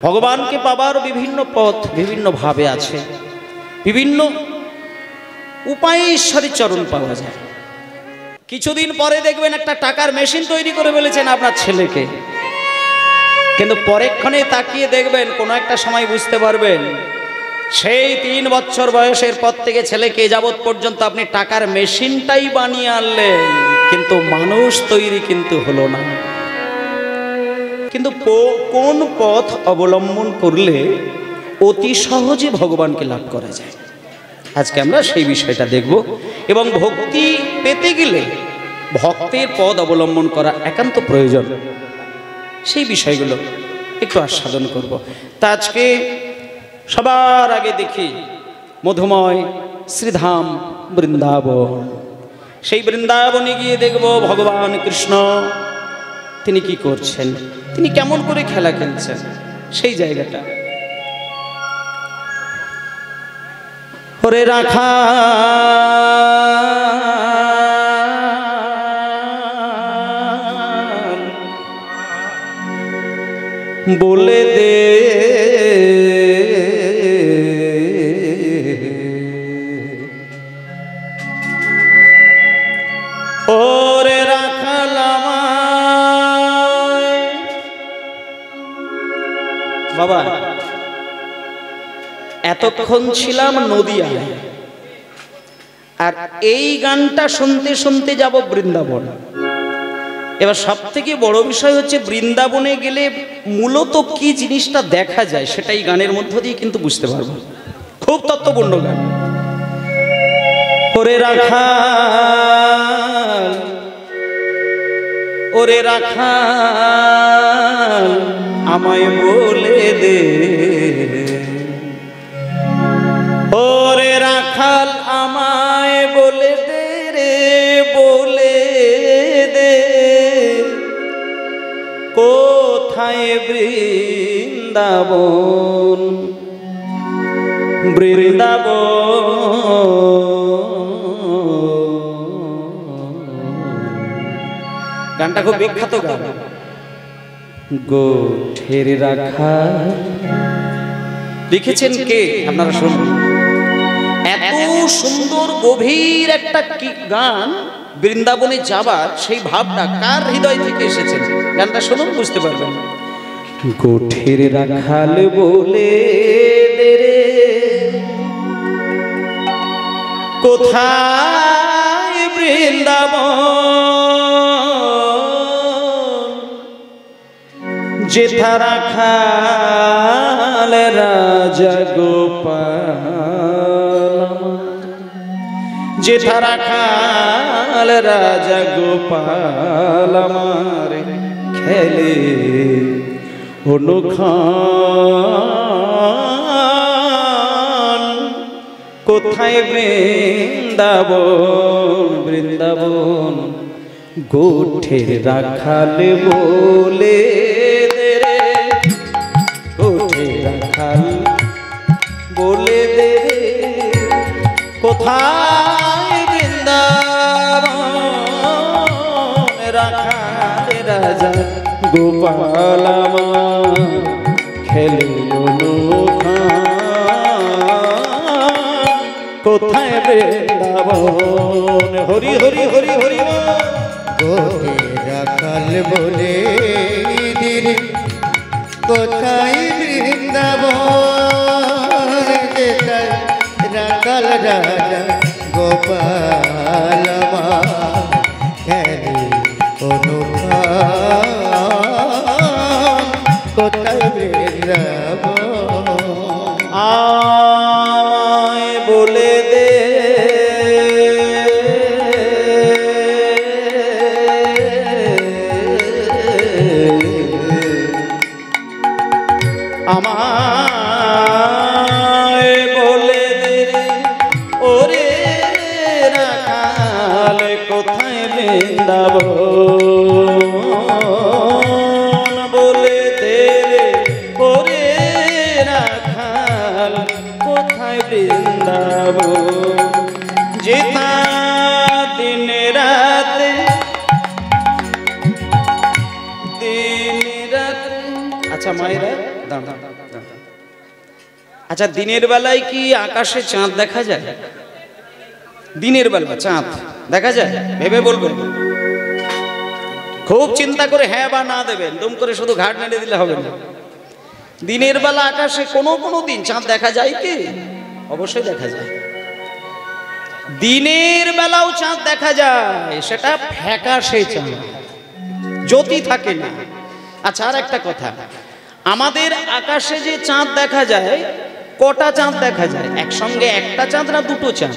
ভগবানকে পাবার বিভিন্ন পথ বিভিন্ন ভাবে আছে, বিভিন্ন উপায়ে ঈশ্বরের চরণ পাওয়া যায়। কিছুদিন পরে দেখবেন একটা টাকার মেশিন তৈরি করে ফেলেছেন আপনার ছেলেকে, কিন্তু পরেক্ষণে তাকিয়ে দেখবেন কোনো একটা সময় বুঝতে পারবেন সেই 3 বছর বয়সের পর থেকে ছেলেকে যাবৎ পর্যন্ত আপনি টাকার মেশিনটাই বানিয়ে আনলেন, কিন্তু মানুষ তৈরি কিন্তু হলো না। কিন্তু কোন পথ অবলম্বন করলে অতি সহজে ভগবানকে লাভ করা যায়, আজকে আমরা সেই বিষয়টা দেখব। এবং ভক্তি পেতে গেলে ভক্তের পথ অবলম্বন করা একান্ত প্রয়োজন, সেই বিষয়গুলো একটু আস্বাদন করব। তা আজকে সবার আগে দেখি মধুময় শ্রীধাম বৃন্দাবন। সেই বৃন্দাবনে গিয়ে দেখব ভগবান কৃষ্ণ তিনি কি করছেন, তিনি কেমন করে খেলা খেলছেন, সেই জায়গাটা। ওরে রাখা বলে দে ওরে রাখাল আমায়। বাবা এতক্ষণ ছিলাম নদিয়ায়, আর এই গানটা শুনতে শুনতে যাব বৃন্দাবন। এবার সব থেকে বড় বিষয় হচ্ছে বৃন্দাবনে গেলে মূলত কি জিনিসটা দেখা যায় সেটাই গানের মধ্য দিয়ে কিন্তু বুঝতে পারবো। খুব তত্ত্বপূর্ণ গান। ওরে রাখাল ওরে রাখাল আমায় বলে দে, ওরে রাখাল আমায় বলে দে রে, বলে দে কোথায় বৃন্দাবন, বৃন্দাবন। গানটা খুব বিখ্যাত গান। গোঠের রাখাল লিখেছেন কে আপনারা শুনুন। এত সুন্দর গভীর একটা গান, বৃন্দাবনে যাবার সেই ভাবটা কার হৃদয় থেকে এসেছে গানটা শুনুন, বুঝতে পারবেন। গোঠের রাখাল বলে দে রে কোথায় বৃন্দাবন, যেথা রাখাল রাজা গোপাল, যেথা রাখাল রাজা গোপাল আমার খেলে অনুখান, কোথায় বৃন্দাবন, বৃন্দাবন। গোঠের রাখাল বলে দে রে, গোঠের রাখাল বলে দে রে কোথায় বৃন্দাবন, রাখাল রাজা গোপাল আমার খেলে অনুখান, কোথায় বৃন্দাবন। হরি হরি হরি হরি। গোঠের রাখাল বলে দে রে কোথায় বৃন্দাবন, যেথায় রাখাল রাজা গোপাল আমার খেলে অনুখান, কোথায় বৃন্দাবন। আমায় বলে দে আমায় বলে দে ওরে রাখাল কোথায় বৃন্দাবন, বলে দে ওরে রাখাল কোথায় বৃন্দাবন, যেথা দিন রাতে দিন রাতে। আচ্ছা মায়েরা দাঁড়ান, মাত্রা। আচ্ছা, দিনের বেলায় কি আকাশে চাঁদ দেখা যায়? দিনের বেলা চাঁদ দেখা যায়? ভেবে বলবেন, খুব চিন্তা করে হ্যাঁ বা না দেবেন, দুম করে শুধু ঘাট নেড়ে দিলে হবে না। দিনের বেলা আকাশে কোনো দিন চাঁদ দেখা যায় কি? অবশ্যই দেখা যায়। দিনের বেলাও চাঁদ দেখা যায়, সেটা ফ্যাকাশে চাঁদ, জ্যোতি থাকে না। আচ্ছা, আর একটা কথা, আমাদের আকাশে যে চাঁদ দেখা যায়, কটা চাঁদ দেখা যায়? একসঙ্গে একটা চাঁদ না দুটো চাঁদ?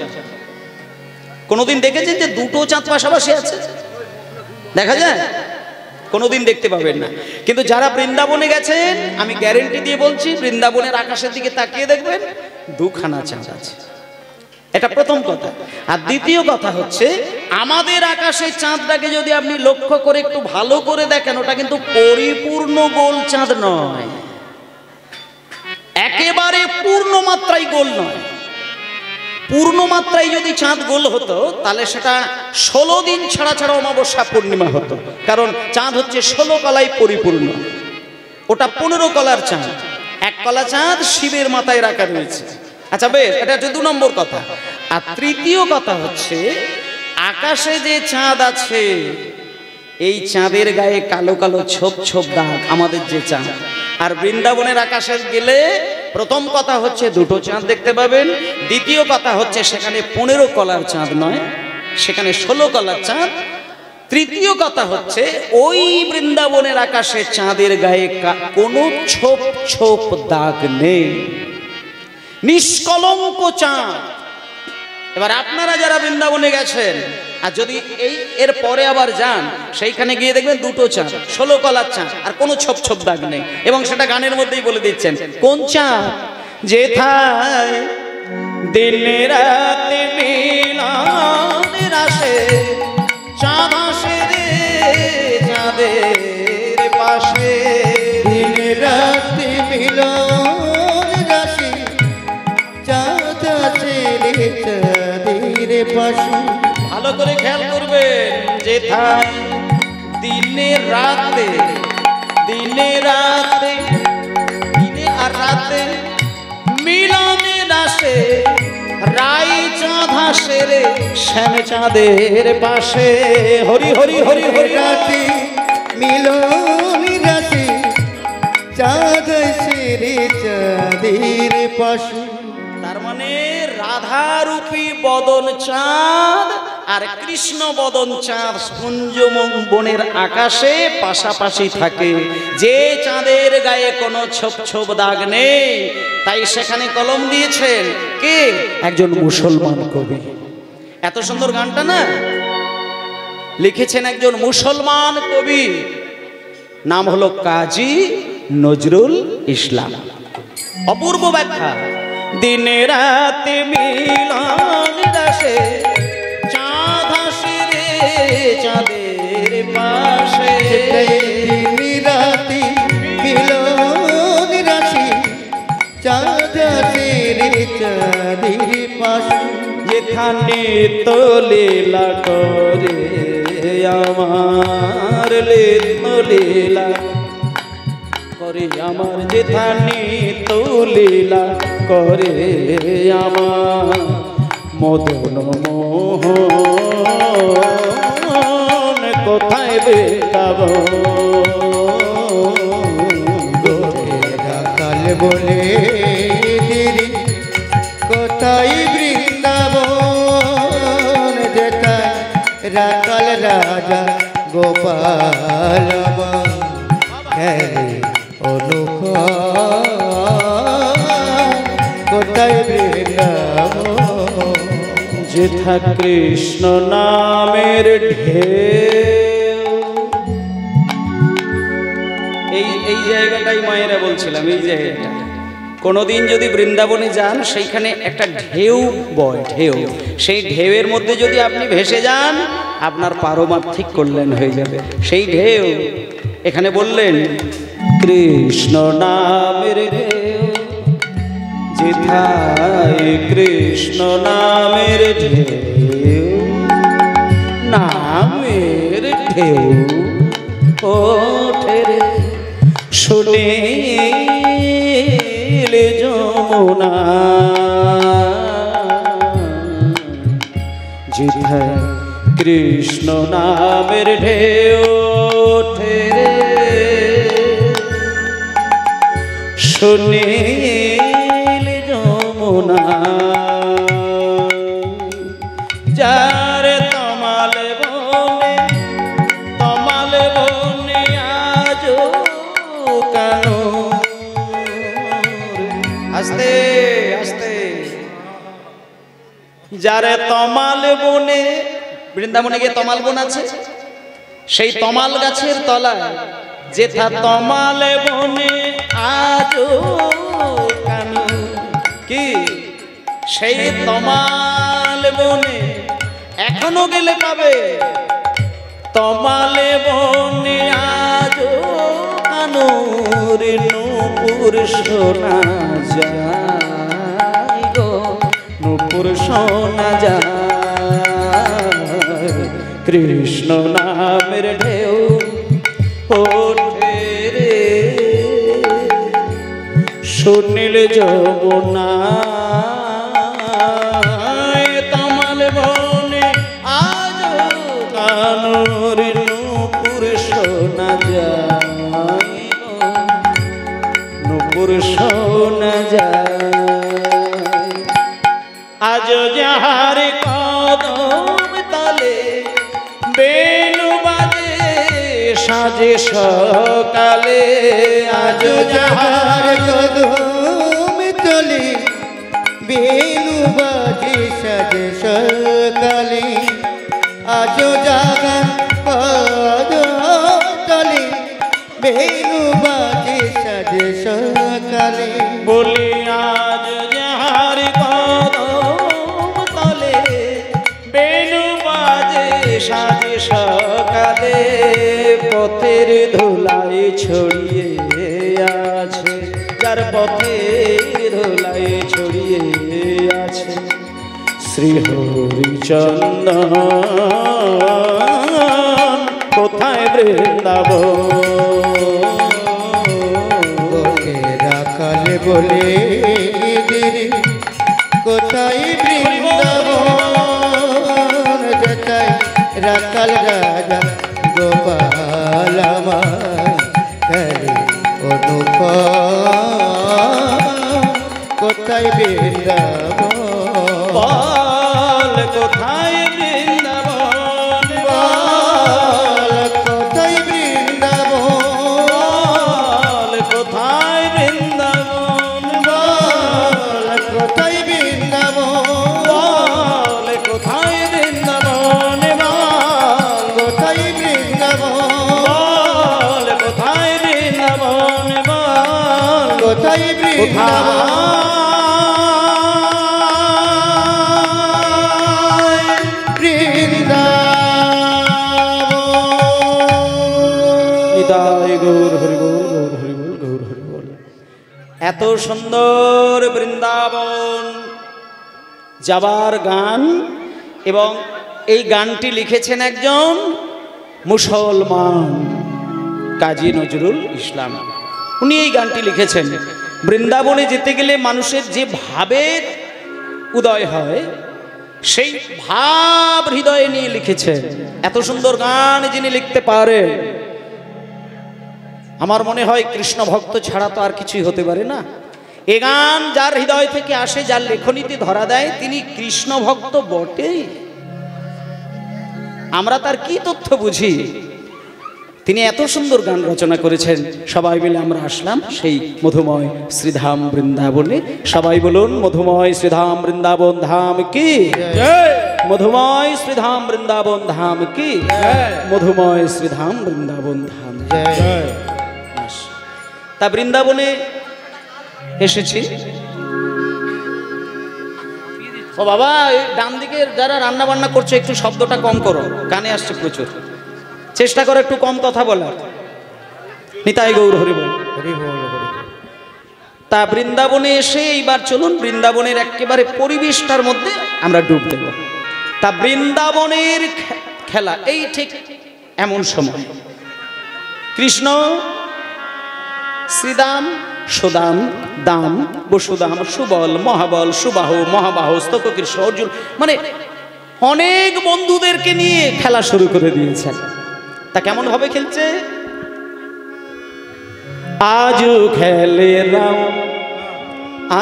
কোনোদিন দেখেছেন যে দুটো চাঁদ পাশাপাশি আছে? দেখা যায়? কোনোদিন দেখতে পাবেন না। কিন্তু যারা বৃন্দাবনে গেছেন, আমি গ্যারেন্টি দিয়ে বলছি, বৃন্দাবনের আকাশের দিকে তাকিয়ে দেখবেন দুখানা চাঁদ আছে। এটা প্রথম কথা। আর দ্বিতীয় কথা হচ্ছে, আমাদের আকাশে চাঁদটাকে যদি আপনি লক্ষ্য করে একটু ভালো করে দেখেন, ওটা কিন্তু পরিপূর্ণ গোল চাঁদ নয়, একেবারে পূর্ণ মাত্রায় গোল নয়। পূর্ণ মাত্রায় যদি চাঁদ গোল হতো, তাহলে সেটা 16 দিন ছাড়া ছাড়া অমাবস্যা পূর্ণিমা হতো, কারণ চাঁদ হচ্ছে 16 কলায় পরিপূর্ণ। ওটা 15 কলার চাঁদ, এক কলা চাঁদ শিবের মাথায় রাখা রয়েছে। আচ্ছা বেশ, এটা হচ্ছে 2 নম্বর কথা। আর তৃতীয় কথা হচ্ছে, আকাশে যে চাঁদ আছে, এই চাঁদের গায়ে কালো কালো ছোপ ছোপ দাগ আমাদের যে চাঁদ। আর বৃন্দাবনের আকাশে গেলে প্রথম কথা হচ্ছে দুটো চাঁদ দেখতে পাবেন, দ্বিতীয় কথা হচ্ছে সেখানে 15 কলার চাঁদ নয়, সেখানে 16 কলার চাঁদ। তৃতীয় কথা হচ্ছে, ওই বৃন্দাবনের আকাশে চাঁদের গায়ে কোনো ছোপ ছোপ দাগ নেই, নিষ্কলঙ্ক চাঁদ। এবার আপনারা যারা বৃন্দাবনে গেছেন, আর যদি এর পরে আবার যান, সেইখানে গিয়ে দেখবেন দুটো চাঁদ, 16 কলার চাঁদ, আর কোনো ছোপ ছোপ দাগ নেই। এবং সেটা গানের মধ্যেই বলে দিচ্ছেন, কোন চাঁদ? যেথায় দিনে রাতে মিলনের আসে, চাঁদ আসে রে চাঁদের পাশে। দিনে রাতে মিলনের আসে, চাঁদ আসে রে চাঁদের পাশে। ভালো করে খেয়াল করবেন, যেথায় দিনে রাতে, দিনে রাতে, দিনে আর রাতে মিলনের আসে, রাই চাঁদ আসে রে শ্যাম চাঁদের পাশে। হরি হরি হরি হরি। রাতে মিলনের আসে, চাঁদ আসে রে চাঁদের পাশে। তার মানে রাধারূপী বদন চাঁদ আর কৃষ্ণ বদন চাঁদ কুঞ্জমন বনের আকাশে পাশাপাশি থাকে। যে চাঁদের গায়ে কোনো ছোপ ছোপ দাগ নেই, তাই সেখানে কলম দিয়েছেন কে? একজন মুসলমান কবি। এত সুন্দর গানটা না লিখেছেন একজন মুসলমান কবি, নাম হলো কাজী নজরুল ইসলাম। অপূর্ব ব্যাখ্যা। দিনে রাতে মিলনের আসে, চাঁদ আসে রে চাঁদের পাশে। দিনে রাতে মিলনের আসে, চাঁদ আসে রে চাঁদের পাশে। যেখানে তো লীলা করে আমার, লীলা করে আমার, যেখানে তো লীলা করে আমার, মদন মোহন কোথায় বেতাব গোরে রাখাল বলে দিদি, কোথায় বৃন্দাবন, যেথায় রাখাল রাজা গোপাল অনুপা, কোথায় বৃন্দাবন। যেথা কৃষ্ণ নামের ঢেউ। এই জায়গাটাই মায়েরা বলছিলাম, এই জায়গাটা কোনোদিন যদি বৃন্দাবনে যান, সেইখানে একটা ঢেউ বয়, ঢেউ। সেই ঢেউয়ের মধ্যে যদি আপনি ভেসে যান, আপনার পারমার্থিক কল্যাণ হয়ে যাবে। সেই ঢেউ এখানে বললেন, কৃষ্ণ নামের ঢেউ, যেথায় কৃষ্ণ নামের ঢেউ, নামের ঢেউ ওঠে রে শুনে যমুনা যেথায় কৃষ্ণ নামের ঢেউ ওঠে রে, সুনীল যমুনা যার তমাল বনে আজ কেন। আস্তে আস্তে যারে তমাল বনে, বৃন্দাবনে গিয়ে তমাল বন আছে, সেই তমাল গাছের তলায় যেথা তমাল বনে আজ কেন, কি সেই তমাল বনে এখনো গেলে পাবে। তমালে বনে আজ কেন রে নূপুর শোনা যায় গো, নূপুর শোনা যায়, কৃষ্ণ নামের ঢেউ ওঠে রে, সুনীল যমুনা তমাল বনে আজ কানুর নূপুর শোনা যায়, নূপুর শোনা যায়। আজ যাহার কদম তলে বেণু বাজে সাজে সকালে, আজ যাহার কদম তলে বেণু বাজে সাজে সকালে, আজ যাহার কদম তলে বেণু বাজে সাজে সকালে। বলি আজ যাহার কদম তলে বেণু বাজে সাজে সকালে, পথের ধুলাই ছড়িয়ে আছে, যার পথের ধুলাই ছড়িয়ে আছে, শ্রী হরিচন্দন কোথায় বৃন্দাবন। ওকে রাখাল বলে দিদি কোথায় বৃন্দাবন, যেথায় রাখাল রাজা গোপাল আমার হরি অনুপম, কোথায় বৃন্দাবন, বল কোথায় বৃন্দাবন, বল কোথায় বৃন্দাবন, বল কোথায় বৃন্দাবন, বল কোথায় বৃন্দাবন, বল কোথায় বৃন্দাবন, বল কোথায় বৃন্দাবন, বল কোথায় বৃন্দাবন, বল কোথায় বৃন্দাবন, নিতাই গৌর হরিবোল, গৌর হরিবোল, গৌর হরিবোল। এত সুন্দর বৃন্দাবন যাবার গান, এবং এই গানটি লিখেছেন একজন মুসলমান কাজী নজরুল ইসলাম। উনি এই গানটি লিখেছেন। বৃন্দাবনে যেতে গেলে মানুষের যে ভাবের উদয় হয়, সেই ভাব হৃদয়ে নিয়ে লিখেছেন। এত সুন্দর গান যিনি লিখতে পারেন, আমার মনে হয় কৃষ্ণ ভক্ত ছাড়া তো আর কিছুই হতে পারে না। এ গান যার হৃদয় থেকে আসে, যার লেখনীতে ধরা দেয়, তিনি কৃষ্ণ ভক্ত বটেই। আমরা তার কি তথ্য বুঝি? তিনি এত সুন্দর গান রচনা করেছেন। সবাই মিলে আমরা আসলাম সেই মধুময় শ্রীধাম বৃন্দাবনে। সবাই বলুন, মধুময় শ্রীধাম বৃন্দাবন ধাম কি জয়, মধুময় শ্রীধাম বৃন্দাবন ধাম কি জয়, মধুময় শ্রীধাম বৃন্দাবন ধাম জয়। তা বৃন্দাবনে এসেছি। ও বাবা, এই ডান দিকে যারা রান্না বান্না করছে একটু শব্দটা কম করো, কানে আসছে প্রচুর। চেষ্টা করো একটু কম কথা বলার। নিতাই গৌর হরিবোল। তা বৃন্দাবনে এসে এইবার চলুন বৃন্দাবনের একেবারে পরিবেশটার মধ্যে আমরা ডুব দেব। তা বৃন্দাবনের খেলা এই ঠিক এমন সময় কৃষ্ণ শ্রীদাম সুদাম, দাম, বসুদাম, সুবল, মহাবল, সুবাহু, মহাবাহু, স্তককৃষ্ণ, অর্জুন, মানে অনেক বন্ধুদেরকে নিয়ে খেলা শুরু করে দিয়েছেন। তা কেমন ভাবে খেলছে? আজও খেলে রাম,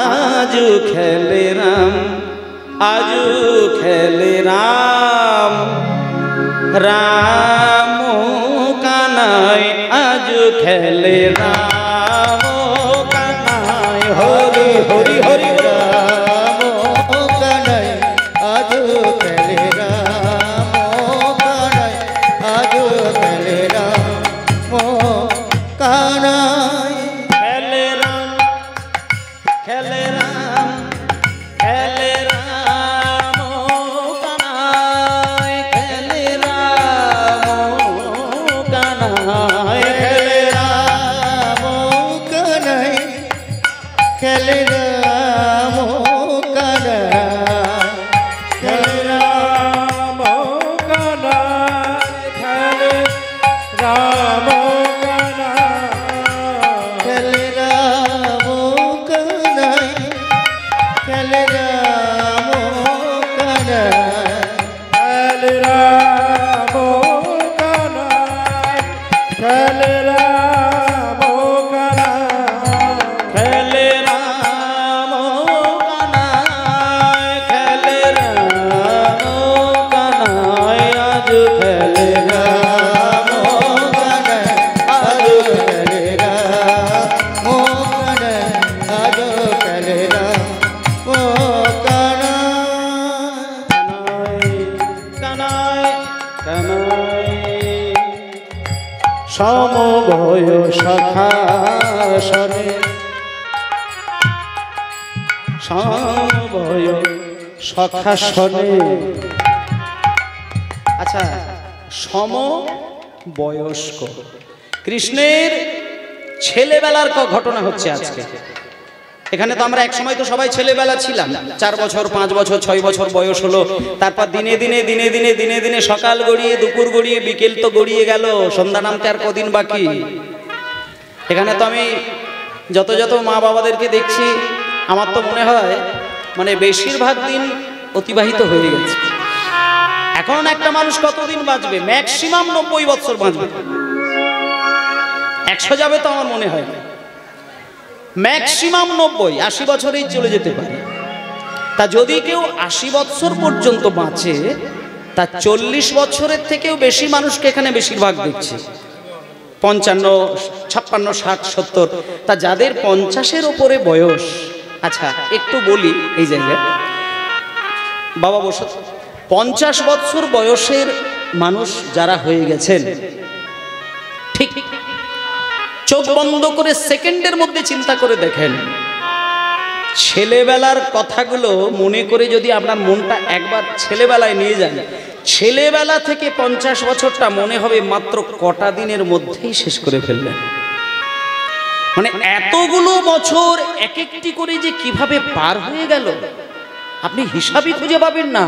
আজও খেলে রাম, আজও খেলে রাম, রাম কানাই আজও খেলে রাম কানাই, হরি হরি হরি রাম কানাই আজো খেলে রাম কানাই আজো খেলে রাম কানাই। খেলে রাম, খেলে রাম, খেলে রাম কানাই, খেলে রাম কানাই, খেলে রাম কানাই খেলে রাম কানাই খেলে রাম কানাই খেলে রাম কানাই খেলে রাম কানাই খেলে রাম কানাই খেলে রাম কানাই খেলে রাম কানাই খেলে রাম কানাই, খেলে রাম কানাই, আজ খেলে রাম কানাই আজো খেলে রাম কানাই আজো খেলে রাম কানাই। কানাই কানাই। সমবয় সখা সনে, সমবয় সখা সনে। আচ্ছা, সম বয়স্ক কৃষ্ণের ছেলেবেলার ঘটনা হচ্ছে আজকে। এখানে তো আমরা এক সময় তো সবাই ছেলেবেলা ছিলাম, 4 বছর 5 বছর 6 বছর বয়স হলো, তারপর দিনে দিনে দিনে দিনে দিনে দিনে সকাল গড়িয়ে দুপুর গড়িয়ে বিকেল তো গড়িয়ে গেল, সন্ধ্যা নামতে আর কদিন বাকি। এখানে তো আমি যত যত মা বাবাদেরকে দেখছি, আমার তো মনে হয় মানে বেশিরভাগ দিন অতিবাহিত হয়ে গেছে। এখন একটা মানুষ কতদিন বাঁচবে? ম্যাক্সিমাম 90 বছর বাঁচবে, 100 যাবে তো আমার মনে হয় না। ম্যাক্সিমাম 90, 80 বছরেই চলে যেতে পারে। তা যদি কেউ 80 বছর পর্যন্ত বাঁচে, তা 40 বছরের থেকেও বেশি মানুষকে এখানে বেশিরভাগ দেখছি, 55, 56, 60, 70। তা যাদের 50-এর ওপরে বয়স, আচ্ছা একটু বলি এই জায়গায়, বাবা বসে, 50 বছর বয়সের মানুষ যারা হয়ে গেছেন, ঠিক চোখ বন্ধ করে সেকেন্ডের মধ্যে চিন্তা করে দেখেন, ছেলেবেলার কথাগুলো মনে করে যদি আপনার মনটা একবার ছেলেবেলায় নিয়ে যান, ছেলেবেলা থেকে 50 বছরটা মনে হবে মাত্র কটা দিনের মধ্যেই শেষ করে ফেললেন। মানে এতগুলো বছর এক একটি করে যে কিভাবে পার হয়ে গেল আপনি হিসাবই খুঁজে পাবেন না।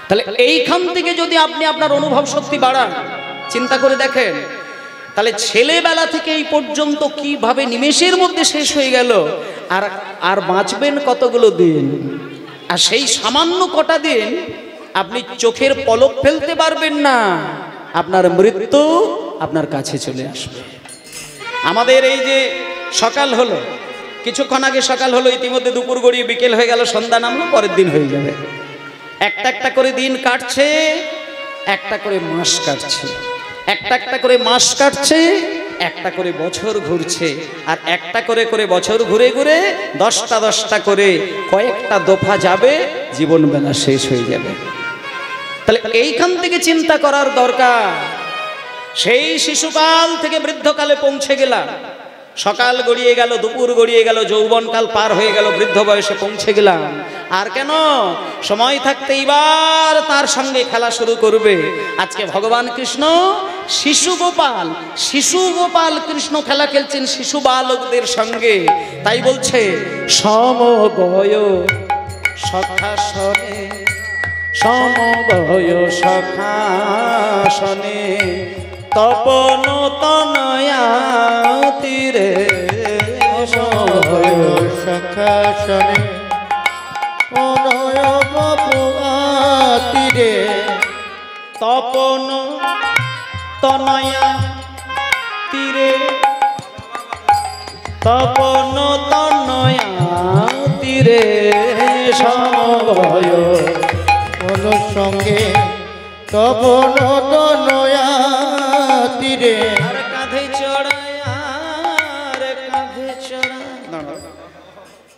তাহলে এইখান থেকে যদি আপনি আপনার অনুভব শক্তি বাড়ান, চিন্তা করে দেখেন, তাহলে ছেলেবেলা থেকে এই পর্যন্ত কিভাবে নিমেষের মধ্যে শেষ হয়ে গেল, আর আর বাঁচবেন কতগুলো দিন, আর সেই সামান্য কটা দিন আপনি চোখের পলক ফেলতে পারবেন না, আপনার মৃত্যু আপনার কাছে চলে আসবে। আমাদের এই যে সকাল হলো, কিছুক্ষণ আগে সকাল হলো, ইতিমধ্যে দুপুর গড়িয়ে বিকেল হয়ে গেল, সন্ধ্যা নামলো, পরের দিন হয়ে যাবে। একটা একটা করে দিন কাটছে, একটা করে মাস কাটছে, একটা একটা করে মাস কাটছে, একটা করে বছর ঘুরছে, আর একটা করে করে বছর ঘুরে ঘুরে 10টা 10টা করে কয়েকটা দফা যাবে, জীবন বেলা শেষ হয়ে যাবে। তাহলে এইখান থেকে চিন্তা করার দরকার। সেই শিশুকাল থেকে বৃদ্ধকালে পৌঁছে গেলাম, সকাল গড়িয়ে গেল, দুপুর গড়িয়ে গেল, যৌবনকাল পার হয়ে গেল, বৃদ্ধ বয়সে পৌঁছে গেলাম। আর কেন? সময় থাকতে এবার তার সঙ্গে খেলা শুরু করবে। আজকে ভগবান কৃষ্ণ শিশু গোপাল কৃষ্ণ খেলা খেলছেন শিশু বালকদের সঙ্গে। তাই বলছে সমবয় সখা সনে, সমবয় সখা সনে, তপন তনয়া তীরে সমবয় সখা সনে অনয় বপুয়া তীরে তপন তনয়া তীরে তপন তনয়া তীরে সমবয় অনুসঙ্গে তব নয়া তীরে আর কাঁধে চড়ায় আর কাঁধে চড়ায়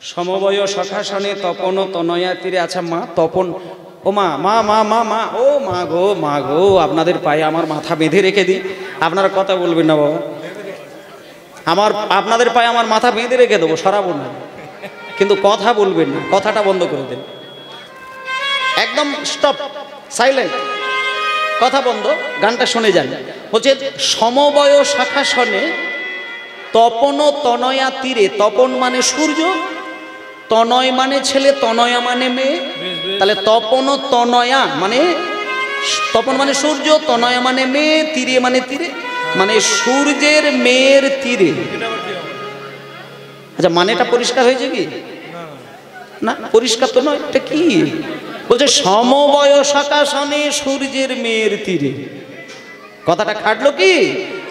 সমবয় সখাসনে তপন তনয়া তীরে। আচ্ছা মা তপন ও মা মা মা মা মা ও মা গো আপনাদের পায়ে আমার মাথা বেঁধে রেখে দিই। আপনারা কথা বলবেন না বাবা, আপনাদের পায়ে আমার মাথা বেঁধে রেখে দেবো, সরাবো না, কিন্তু কথা বলবেন না, কথাটা বন্ধ করে দেন, একদম স্টপ, সাইলেন্ট, কথা বন্ধ, গানটা শুনে যান। বলছে সমবয় শাখাসনে তপন তনয়া তীরে। তপন মানে সূর্য, তনয় মানে ছেলে, তনয়া মানে মেয়ে। তাহলে তপন তনয়া মানে তপন মানে সূর্য, তনয়া মানে মেয়ে, তীরে মানে তীরে, মানে সূর্যের মেয়ের তীরে। আচ্ছা মানেটা পরিষ্কার হয়েছে কি না? পরিষ্কার তো নয়, এটা কি বলছে? সমবয় শাখাসনে সূর্যের মেয়ের তীরে। কথাটা খাটলো কি?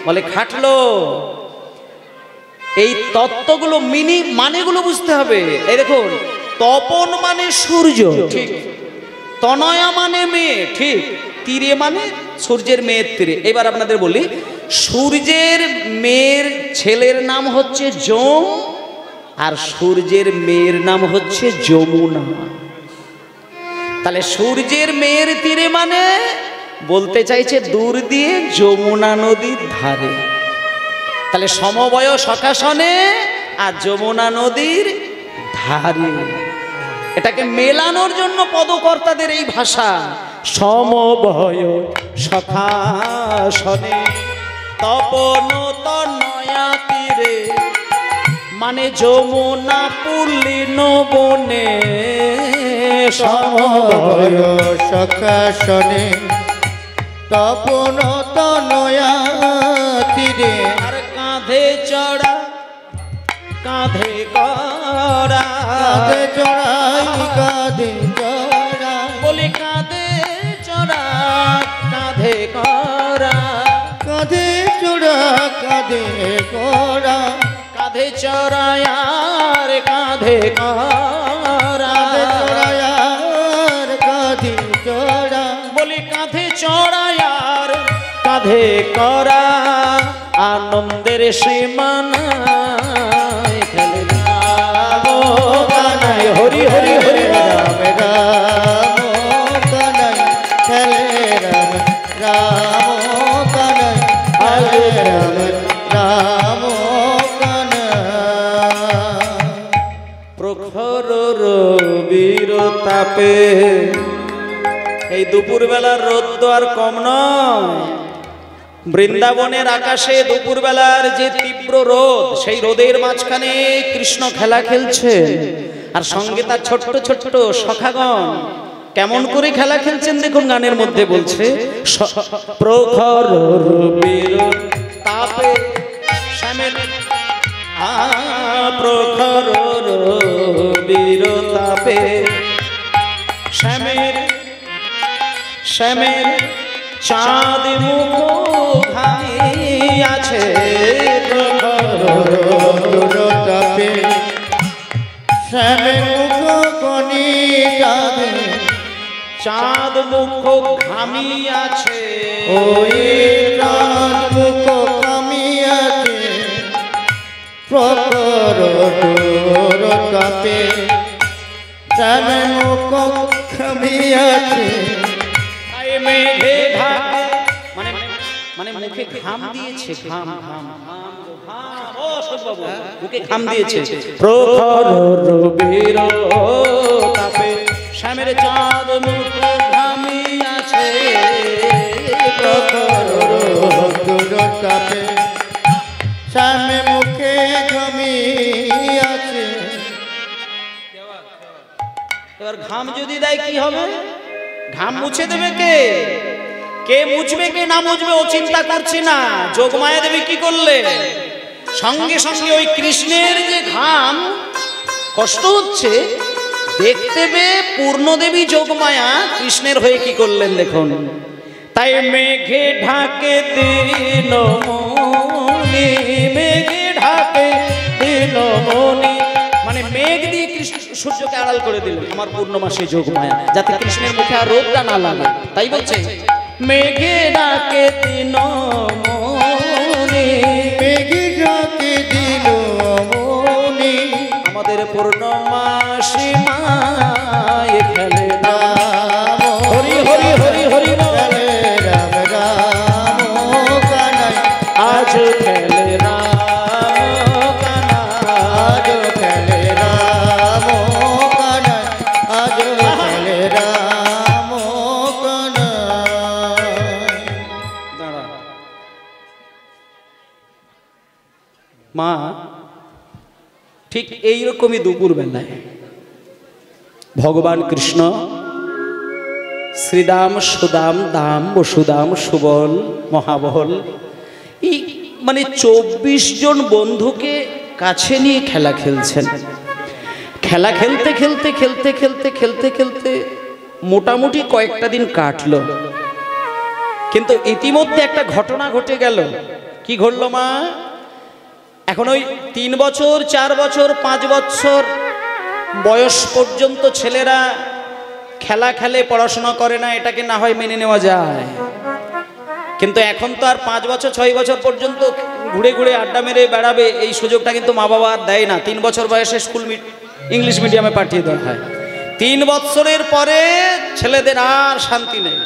বলে খাটলো। এই তত্ত্বগুলো মানেগুলো বুঝতে হবে। এই দেখুন, তপন মানে সূর্য, ঠিক, তনয়া মানে মেয়ে, ঠিক, তীরে মানে সূর্যের মেয়ের তীরে। এবার আপনাদের বলি, সূর্যের মেয়ের ছেলের নাম হচ্ছে যম, আর সূর্যের মেয়ের নাম হচ্ছে যমুনা। তাহলে সূর্যের মেয়ের তীরে মানে বলতে চাইছে দূর দিয়ে যমুনা নদীর ধারে। তাহলে সমবয় শাখাসনে আর যমুনা নদীর ধারে, এটাকে মেলানোর জন্য পদকর্তাদের এই ভাষা। সমবয় শাখাসনে তপন তনয়া তীরে মানে যমুনা পুলিন বনে। সমবয় শাখাসনে তপন তনয়া তীরে আর কাঁধে চড়া কাঁধে করা, কাঁধে চড়াই কাঁধে চড়া, বলি কাঁধে চড়া কাঁধে করা, কাঁধে চড়া কাঁধে করা, কাঁধে চড়ায় আর কাঁধে করা, কাঁধে চড়ায়ার কাঁধে চড়া, বলি কাঁধে চড়ায় আর কাঁধে করা। আনন্দের সীমানায় খেলে রাম কানাই, হরি হরি হরি রাম। রাম কানাই খেলে রাম, রাম কানাই খেলে রাম, রাম কানাই। প্রখর রবির তাপে, এই দুপুরবেলার রোদ তো আর কম নয়। বৃন্দাবনের আকাশে দুপুরবেলার যে তীব্র রোদ, সেই রোদের মাঝখানে কৃষ্ণ খেলা খেলছে, আর সঙ্গে তার ছোট্ট ছোট্ট সখাগণ কেমন করে খেলা খেলছেন দেখুন। গানের মধ্যে বলছে প্রখর রবির তাপে শ্যামের, প্রখর রবির তাপে শ্যামের শ্যামের চাঁদ মুখ ঘামিয়াছে। তাপে শ্যামে মুখ কনি যাবে, চাঁদ মুখ ঘামিয়াছে। ওই চাঁদ মুখ কামিয়াছে, প্রখর তাপে শ্যামে মুখ কামিয়াছে। মেঘে ঢাকে মানে মানে মুখে ঘাম দিয়েছে, ঘাম ঘাম ঘাম ঘাম, ও সদবাবু মুখে ঘাম দিয়েছে। প্রখর রবির তাপে শ্যামের চাঁদ মুখ ঘামিয়াছে। প্রখর তাপে শ্যামে মুখে ঘামিয়াছে। এবার ঘাম যদি দেয় কি হবে? ঘাম মুছে দেবে কে? কে মুছবে কে না মুছবে ও চিন্তা করছে না। যোগমায়া দেবী কি করলেন, সঙ্গে সঙ্গে ওই কৃষ্ণের যে ঘাম কষ্ট হচ্ছে দেখতে পেয়ে পূর্ণদেবী যোগমায়া কৃষ্ণের হয়ে কি করলেন দেখুন। তাই মেঘে ঢাকে দিনমণি, মেঘে ঢাকে দিনমণি, মানে মেঘ দিয়ে কৃষ্ণ সূর্যকে আড়াল করে দিলেন আমার পূর্ণমাসী যোগমায়া, যাতে কৃষ্ণের মুখে আর রোদটা না লাগে। তাই বলছে মেঘে ঢাকে দিনমণি, মেঘে ঢাকে দিনমণি, আমাদের পূর্ণমাসী মায়ে খেলে রাম হরি হরি হরি হরি খেলে রাম রাম কানাই, আজ খেলে রাম কানাই, আজ খেলে রাম কানাই, আজ খেলে রাম কানাই। দাঁড়া মা, ঠিক এইরকমই দুপুর বেলায় ভগবান কৃষ্ণ শ্রীদাম সুদাম দাম বসুদাম সুবল মহাবল এই মানে 24 জন বন্ধুকে কাছে নিয়ে খেলা খেলছেন। খেলা খেলতে খেলতে খেলতে খেলতে খেলতে খেলতে মোটামুটি কয়েকটা দিন কাটলো, কিন্তু ইতিমধ্যে একটা ঘটনা ঘটে গেল। কি ঘটলো মা? এখন ওই 3 বছর 4 বছর 5 বছর বয়স পর্যন্ত ছেলেরা খেলা খেলে, পড়াশোনা করে না, এটাকে না হয় মেনে নেওয়া যায়, কিন্তু এখন তো আর 5 বছর 6 বছর পর্যন্ত ঘুরে ঘুরে আড্ডা মেরে বেড়াবে এই সুযোগটা কিন্তু মা বাবা আর দেয় না। 3 বছর বয়সে স্কুল ইংলিশ মিডিয়ামে পাঠিয়ে দেওয়া হয়। 3 বছরের পরে ছেলেদের আর শান্তি নেই।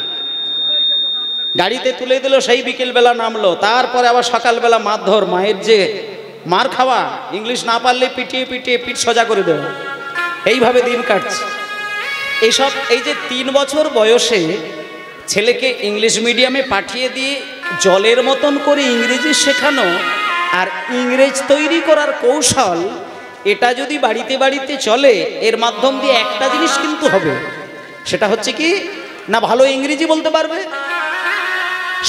গাড়িতে তুলে দিল, সেই বিকেলবেলা নামলো, তারপরে আবার সকালবেলা মারধর, মায়ের যে মার খাওয়া, ইংলিশ না পারলে পিটিয়ে পিটিয়ে পিঠ সোজা করে দেওয়া, এইভাবে দিন কাটছে। এইসব এই যে 3 বছর বয়সে ছেলেকে ইংলিশ মিডিয়ামে পাঠিয়ে দিয়ে জলের মতন করে ইংরেজি শেখানো আর ইংরেজ তৈরি করার কৌশল, এটা যদি বাড়িতে বাড়িতে চলে, এর মাধ্যম দিয়ে একটা জিনিস কিন্তু হবে, সেটা হচ্ছে কি না ভালো ইংরেজি বলতে পারবে,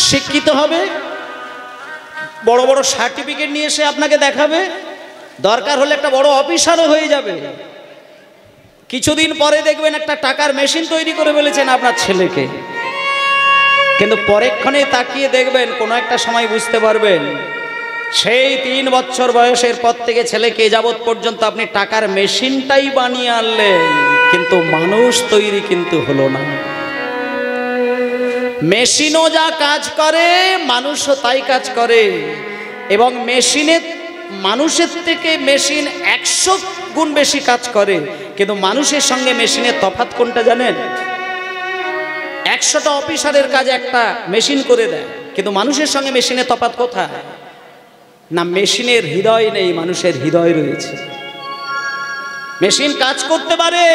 শিক্ষিত হবে, বড় বড় সার্টিফিকেট নিয়ে এসে আপনাকে দেখাবে, দরকার হলে একটা বড় অফিসারও হয়ে যাবে। কিছুদিন পরে দেখবেন একটা টাকার মেশিন তৈরি করে ফেলেছেন আপনার ছেলেকে, কিন্তু পরেক্ষণে তাকিয়ে দেখবেন কোনো একটা সময় বুঝতে পারবেন সেই 3 বছর বয়সের পর থেকে ছেলেকে যাবৎ পর্যন্ত আপনি টাকার মেশিনটাই বানিয়ে আনলেন, কিন্তু মানুষ তৈরি কিন্তু হলো না। মেশিনও যা কাজ করে মানুষও তাই কাজ করে, এবং মানুষের থেকে মেশিন 100 গুণ বেশি কাজ করে, কিন্তু মানুষের সঙ্গে মেশিনের তফাৎ কোনটা জানেন? 100টা অফিসারের কাজ একটা মেশিন করে দেয়, কিন্তু মানুষের সঙ্গে মেশিনের তফাৎ কোথায়? না মেশিনের হৃদয় নেই, মানুষের হৃদয় রয়েছে। মেশিন কাজ করতে পারে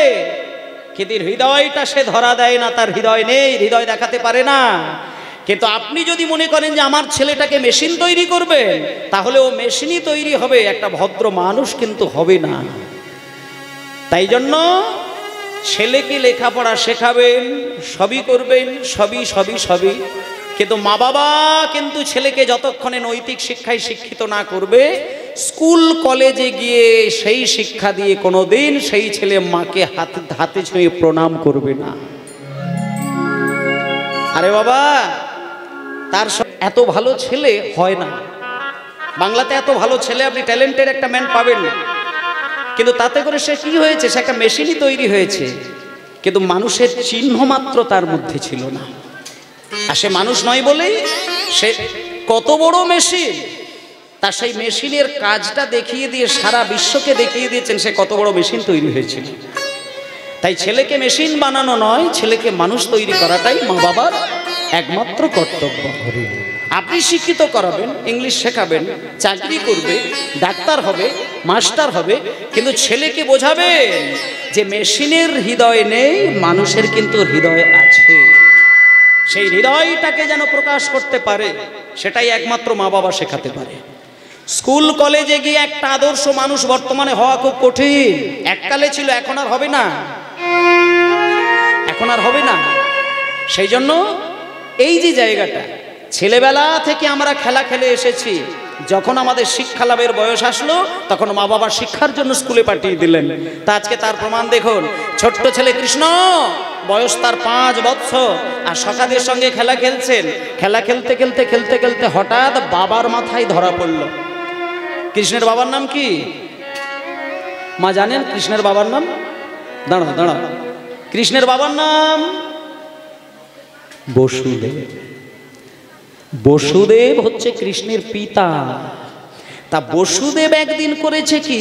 কিন্তু হৃদয়টা সে ধরা দেয় না, তার হৃদয় নেই, হৃদয় দেখাতে পারে না। কিন্তু আপনি যদি মনে করেন যে আমার ছেলেটাকে মেশিন তৈরি করবেন, তাহলে ও মেশিনই তৈরি হবে, একটা ভদ্র মানুষ কিন্তু হবে না। তাই জন্য ছেলেকে লেখাপড়া শেখাবেন, সবই করবেন, সবই, কিন্তু মা বাবা কিন্তু ছেলেকে যতক্ষণে নৈতিক শিক্ষায় শিক্ষিত না করবে, স্কুল কলেজে গিয়ে সেই শিক্ষা দিয়ে কোনোদিন সেই ছেলে মাকে হাতে ছুঁয়ে প্রণাম করবে না। আরে বাবা, তার এত ভালো ছেলে হয় না, বাংলাতে এত ভালো ছেলে আপনি ট্যালেন্টের একটা ম্যান পাবেন না, কিন্তু তাতে করে সে কি হয়েছে? সে একটা মেশিনই তৈরি হয়েছে, কিন্তু মানুষের চিহ্ন মাত্র তার মধ্যে ছিল না। আর সে মানুষ নয় বলেই সে কত বড় মেশিন, তার সেই মেশিনের কাজটা দেখিয়ে দিয়ে সারা বিশ্বকে দেখিয়ে দিয়েছেন সে কত বড় মেশিন তৈরি হয়েছিল। তাই ছেলেকে মেশিন বানানো নয়, ছেলেকে মানুষ তৈরি করাটাই মা বাবার একমাত্র কর্তব্য। আপনি শিক্ষিত করাবেন, ইংলিশ শেখাবেন, চাকরি করবে, ডাক্তার হবে, মাস্টার হবে, কিন্তু ছেলেকে বোঝাবেন যে মেশিনের হৃদয় নেই, মানুষের কিন্তু হৃদয় আছে। সেই হৃদয়টাকে যেন প্রকাশ করতে পারে, সেটাই একমাত্র মা বাবা শেখাতে পারে। স্কুল কলেজে গিয়ে একটা আদর্শ মানুষ বর্তমানে হওয়া খুব কঠিন। এককালে ছিল, এখন আর হবে না, এখন আর হবে না। সেই জন্য এই যে জায়গাটা, ছেলেবেলা থেকে আমরা খেলা খেলে এসেছি, যখন আমাদের শিক্ষা লাভের বয়স আসলো তখন মা বাবা শিক্ষার জন্য স্কুলে পাঠিয়ে দিলেন। তা আজকে তার প্রমাণ দেখুন, ছোট্ট ছেলে কৃষ্ণ, বয়স তার 5 বৎসর, আর সখাদের সঙ্গে খেলা খেলছেন। খেলা খেলতে খেলতে খেলতে খেলতে হঠাৎ বাবার মাথায় ধরা পড়ল। কৃষ্ণের বাবার নাম কি মা জানেন? কৃষ্ণের বাবার নাম, দাঁড়া দাঁড়া, কৃষ্ণের বাবার নাম বসুদেব। বসুদেব হচ্ছে কৃষ্ণের পিতা। তা বসুদেব একদিন করেছে কি,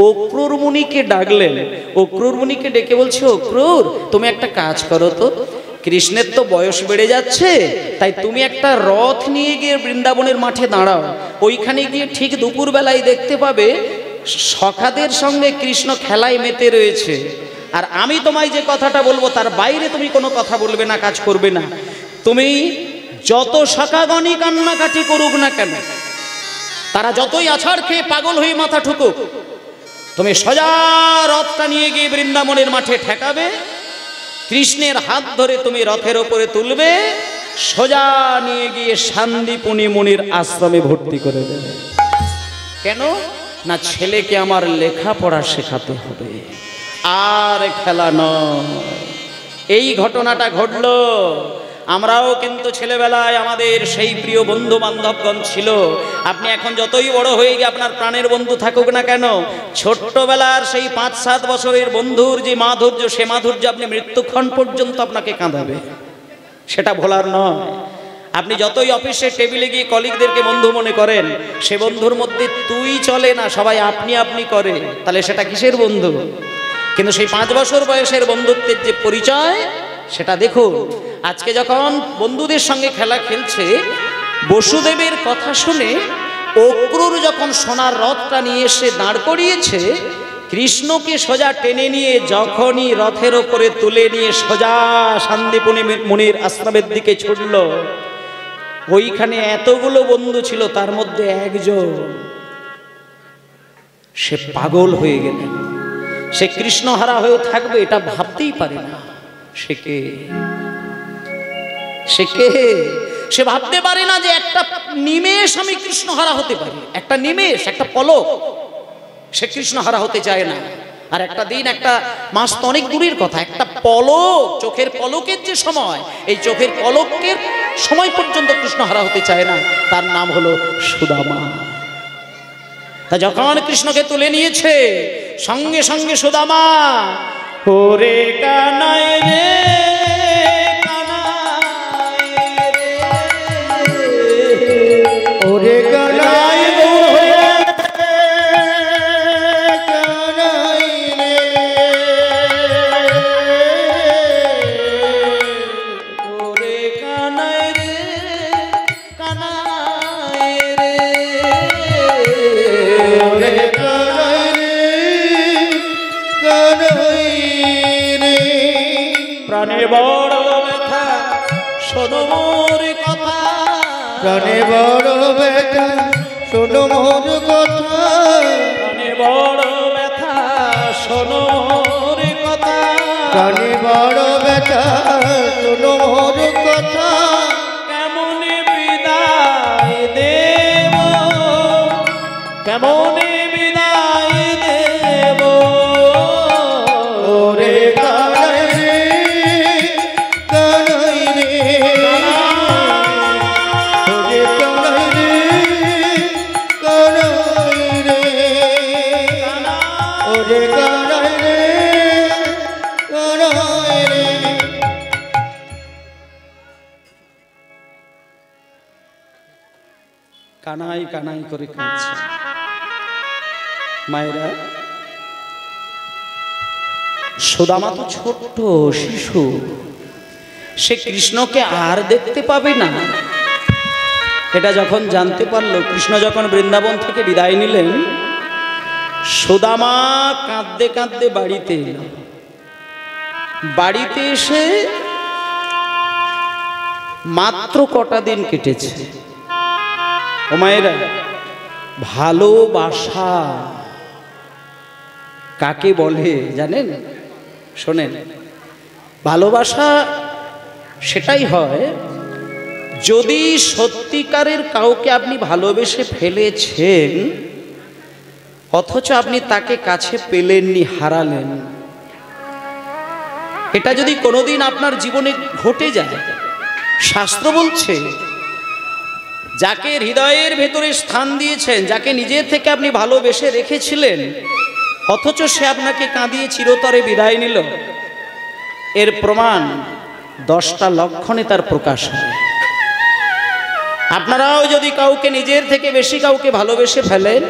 অক্রুর মুনিকে ডাকলেন। অক্রুর মুনিকে ডেকে বলছে, অক্রুর তুমি একটা কাজ করো তো, কৃষ্ণের তো বয়স বেড়ে যাচ্ছে, তাই তুমি একটা রথ নিয়ে গিয়ে বৃন্দাবনের মাঠে দাঁড়াও। ওইখানে গিয়ে ঠিক দুপুরবেলায় দেখতে পাবে সখাদের সঙ্গে কৃষ্ণ খেলায় মেতে রয়েছে। আর আমি তোমায় যে কথাটা বলবো তার বাইরে তুমি কোনো কথা বলবে না, কাজ করবে না। তুমি যত সখাগণই কান্নাকাটি করুক না কেন, তারা যতই আছাড় খেয়ে পাগল হয়ে মাথা ঠুকুক, তুমি সোজা রথটা নিয়ে গিয়ে বৃন্দাবনের মাঠে ঠেকাবে, কৃষ্ণের হাত ধরে তুমি রথের ওপরে তুলবে, সোজা নিয়ে গিয়ে শান্তিপুনি মুনির আশ্রমে ভর্তি করে দেবে। কেন না, ছেলেকে আমার লেখাপড়া শেখাতে হবে, আর খেলা নয়। এই ঘটনাটা ঘটলো। আমরাও কিন্তু ছেলেবেলায় আমাদের সেই প্রিয় বন্ধু বান্ধবগণ ছিল। আপনি এখন যতই বড় হয়ে গিয়ে আপনার প্রাণের বন্ধু থাকুক না কেন, ছোট্টবেলার সেই 5-7 বছরের বন্ধুর যে মাধুর্য, সে মাধুর্য আপনি মৃত্যুক্ষণ পর্যন্ত আপনাকে কাঁদাবে, সেটা ভোলার নয়। আপনি যতই অফিসের টেবিলে গিয়ে কলিগদেরকে বন্ধু মনে করেন, সে বন্ধুর মধ্যে তুই চলে না, সবাই আপনি আপনি করে, তাহলে সেটা কিসের বন্ধু? কিন্তু সেই 5 বছর বয়সের বন্ধুত্বের যে পরিচয়, সেটা দেখুন। আজকে যখন বন্ধুদের সঙ্গে খেলা খেলছে, বসুদেবের কথা শুনে অক্রুর যখন সোনার রথটা নিয়ে এসে দাঁড় করিয়েছে, কৃষ্ণকে সোজা টেনে নিয়ে যখনই রথের ওপরে তুলে নিয়ে সোজা শান্তিপুনি মুনির আশ্রমের দিকে ছুটল, ওইখানে এতগুলো বন্ধু ছিল, তার মধ্যে একজন সে পাগল হয়ে গেলেন। সে কৃষ্ণহারা হয়ে থাকবে এটা ভাবতেই পারে না। সে কে? সে কে? সে ভাবতে পারে না যে একটা নিমেষ আমি কৃষ্ণহারা হতে পারি, একটা নিমেষ, একটা পলক। সে কৃষ্ণহারা হতে চায় না। আর একটা দিন, একটা মাস তো অনেক দূরের কথা, একটা পলক, চোখের পলকের যে সময়, এই চোখের পলকের সময় পর্যন্ত কৃষ্ণহারা হতে চায় না। তার নাম হলো সুদামা। তা যখন কৃষ্ণকে তুলে নিয়েছে, সঙ্গে সঙ্গে সুদামা, ওরে কানাই রে ওরে কানাই প্রাণে বড় ব্যথা শোনো মোর কথা, প্রাণে বড় ব্যথা শোনো মোর কথা, প্রাণে বড় ব্যথা শোনো মোর কথা, প্রাণে বড় ব্যথা শোনো মোর কথা। কেমনে বিদায় দেব, কেমনে বিদায় দেব, ওরে কানাই রে কানাই রে, ওরে কানাই রে কানাই রে, ওরে কানাই রে কানাই রে। কানাই কানাই করে কাঁদছে। মায়েরা, সুদামা তো ছোট্ট শিশু, সে কৃষ্ণকে আর দেখতে পাবে না। এটা যখন জানতে পারলো, কৃষ্ণ যখন বৃন্দাবন থেকে বিদায় নিলেন, সুদামা কাঁদতে কাঁদতে বাড়িতে এলো। বাড়িতে এসে মাত্র কটা দিন কেটেছে। ও মায়েরা, ভালোবাসা কাকে বলে জানেন? শোনেন, ভালোবাসা সেটাই হয় যদি সত্যিকারের কাউকে আপনি ভালোবেসে ফেলেছেন, অথচ আপনি তাকে কাছে পেলেননি, হারালেন, এটা যদি কোনোদিন আপনার জীবনে ঘটে যায়, শাস্ত্র বলছে যাকে হৃদয়ের ভেতরে স্থান দিয়েছেন, যাকে নিজের থেকে আপনি ভালোবেসে রেখেছিলেন, অথচ সে আপনাকে কাঁদিয়ে চিরতরে বিদায় নিল, এর প্রমাণ 10টা লক্ষণে তার প্রকাশ হয়। আপনারাও যদি কাউকে নিজের থেকে বেশি কাউকে ভালোবেসে ফেলেন,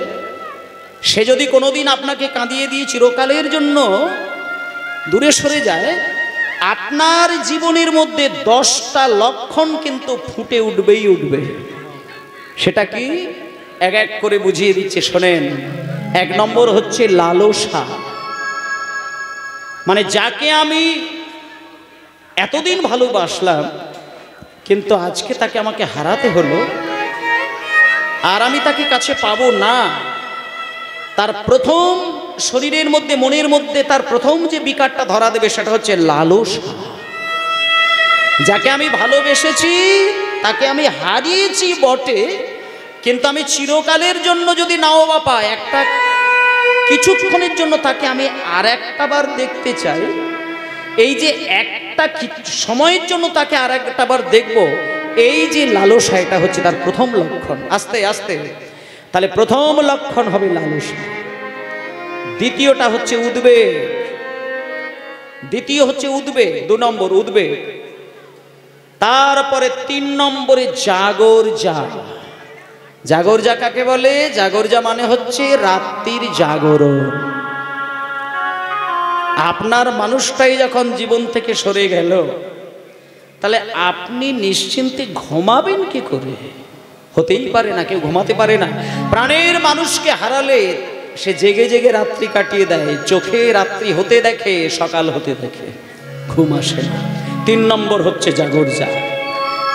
সে যদি কোনোদিন আপনাকে কাঁদিয়ে দিয়ে চিরকালের জন্য দূরে সরে যায়, আপনার জীবনের মধ্যে 10টা লক্ষণ কিন্তু ফুটে উঠবেই উঠবে। সেটা কি? এক এক করে বুঝিয়ে দিচ্ছে, শোনেন। 1 নম্বর হচ্ছে লালসা। মানে যাকে আমি এতদিন ভালোবাসলাম, কিন্তু আজকে তাকে আমাকে হারাতে হলো, আর আমি তাকে কাছে পাবো না, তার প্রথম শরীরের মধ্যে, মনের মধ্যে তার প্রথম যে বিকারটা ধরা দেবে সেটা হচ্ছে লালসা। যাকে আমি ভালোবেসেছি, তাকে আমি হারিয়েছি বটে, কিন্তু আমি চিরকালের জন্য যদি নাও বা পাই, একটা কিছুক্ষণের জন্য তাকে আমি আর একটা বার দেখতে চাই। এই যে একটা সময়ের জন্য তাকে আর একটা বার দেখবো, এই যে লালসা, এটা হচ্ছে তার প্রথম লক্ষণ। আস্তে আস্তে তাহলে প্রথম লক্ষণ হবে লালসা। দ্বিতীয়টা হচ্ছে উদ্বেগ। দ্বিতীয় হচ্ছে উদ্বেগ, 2 নম্বর উদ্বেগ। তারপরে 3 নম্বরে জাগরজা। জাগরজা কাকে বলে? জাগরজা মানে হচ্ছে রাত্রির জাগরণ। আপনার মানুষটাই যখন জীবন থেকে সরে গেল, তাহলে আপনি নিশ্চিন্তে ঘুমাবেন কি করে? হতেই পারে না, কেউ ঘুমাতে পারে না। প্রাণের মানুষকে হারালে সে জেগে জেগে রাত্রি কাটিয়ে দেয়, চোখে রাত্রি হতে দেখে, সকাল হতে দেখে, ঘুম আসে না। 3 নম্বর হচ্ছে জাগরজা।